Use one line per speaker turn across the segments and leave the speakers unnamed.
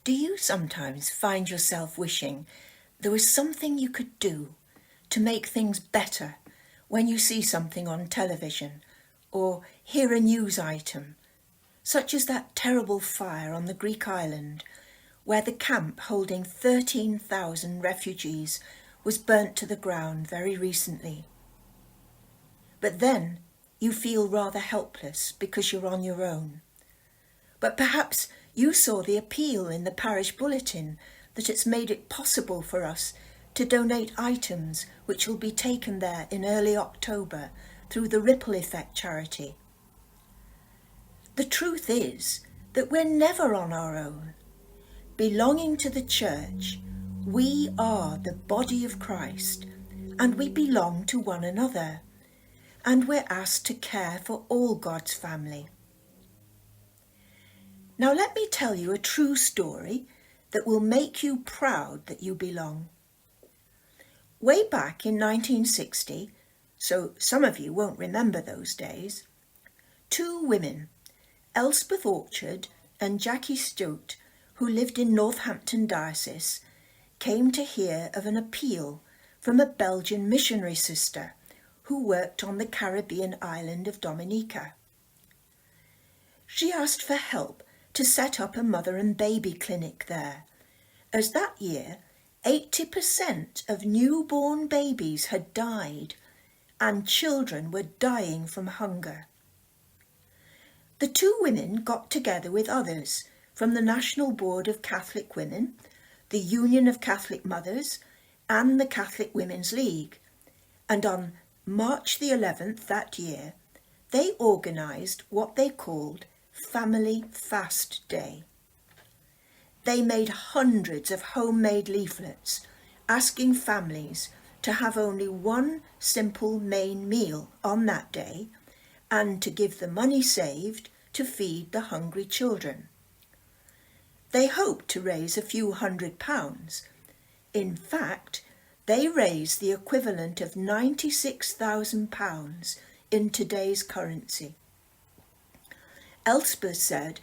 Do you sometimes find yourself wishing there was something you could do to make things better when you see something on television or hear a news item, such as that terrible fire on the Greek island where the camp holding 13,000 refugees was burnt to the ground very recently? But then you feel rather helpless because you're on your own. But perhaps you saw the appeal in the parish bulletin that it's made it possible for us to donate items which will be taken there in early October through the Ripple Effect charity. The truth is that we're never on our own. Belonging to the church, we are the body of Christ, and we belong to one another, and we're asked to care for all God's family. Now let me tell you a true story that will make you proud that you belong. Way back in 1960, so some of you won't remember those days, two women, Elspeth Orchard and Jackie Stewart, who lived in Northampton Diocese, came to hear of an appeal from a Belgian missionary sister who worked on the Caribbean island of Dominica. She asked for help to set up a mother and baby clinic there, as that year 80% of newborn babies had died and children were dying from hunger. The two women got together with others from the National Board of Catholic Women, the Union of Catholic Mothers, and the Catholic Women's League, and on March the 11th that year, they organised what they called Family Fast Day. They made hundreds of homemade leaflets asking families to have only one simple main meal on that day and to give the money saved to feed the hungry children. They hoped to raise a few £100. In fact, they raised the equivalent of £96,000 in today's currency. Elspeth said,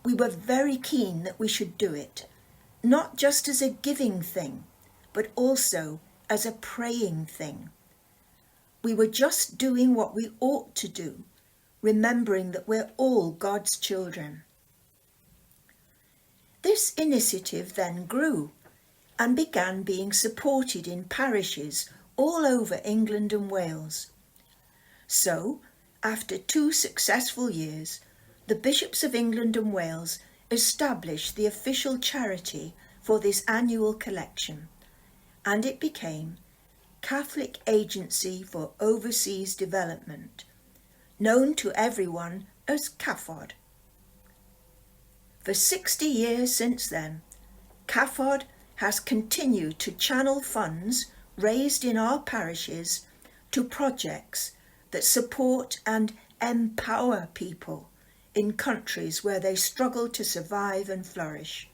"We were very keen that we should do it, not just as a giving thing, but also as a praying thing. We were just doing what we ought to do, remembering that we're all God's children." This initiative then grew and began being supported in parishes all over England and Wales. So, after 2 successful years, the Bishops of England and Wales established the official charity for this annual collection, and it became Catholic Agency for Overseas Development, known to everyone as CAFOD. For 60 years since then, CAFOD has continued to channel funds raised in our parishes to projects that support and empower people in countries where they struggle to survive and flourish.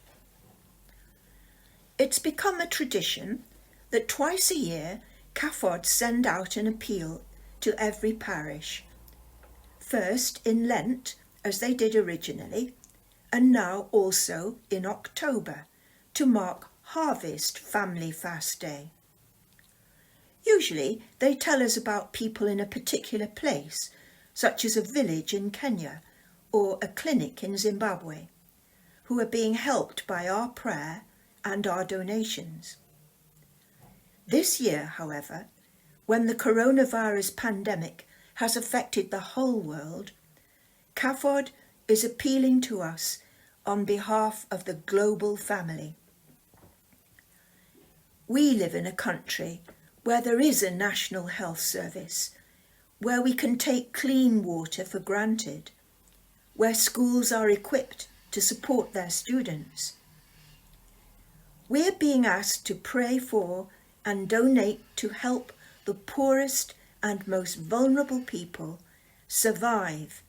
It's become a tradition that twice a year CAFOD send out an appeal to every parish, first in Lent, as they did originally, and now also in October, to mark Harvest Family Fast Day. Usually they tell us about people in a particular place, such as a village in Kenya or a clinic in Zimbabwe, who are being helped by our prayer and our donations. This year, however, when the coronavirus pandemic has affected the whole world, CAFOD is appealing to us on behalf of the global family. We live in a country where there is a national health service, where we can take clean water for granted, where schools are equipped to support their students. We're being asked to pray for and donate to help the poorest and most vulnerable people survive,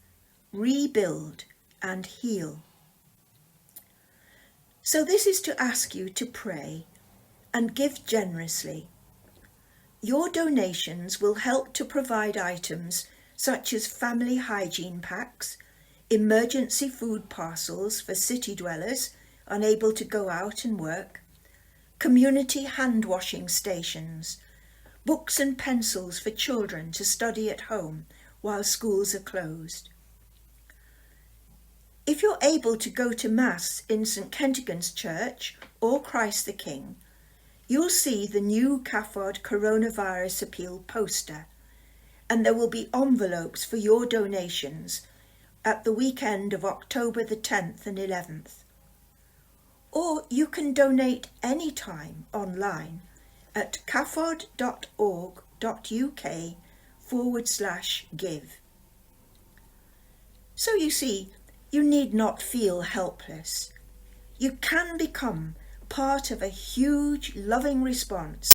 rebuild, and heal. So this is to ask you to pray and give generously. Your donations will help to provide items such as family hygiene packs, emergency food parcels for city dwellers unable to go out and work, community hand-washing stations, books and pencils for children to study at home while schools are closed. If you're able to go to Mass in St Kentigern's Church or Christ the King, you'll see the new CAFOD Coronavirus Appeal poster, and there will be envelopes for your donations at the weekend of October the 10th and 11th. Or you can donate anytime online at cafod.org.uk/give. So you see, you need not feel helpless. You can become part of a huge, loving response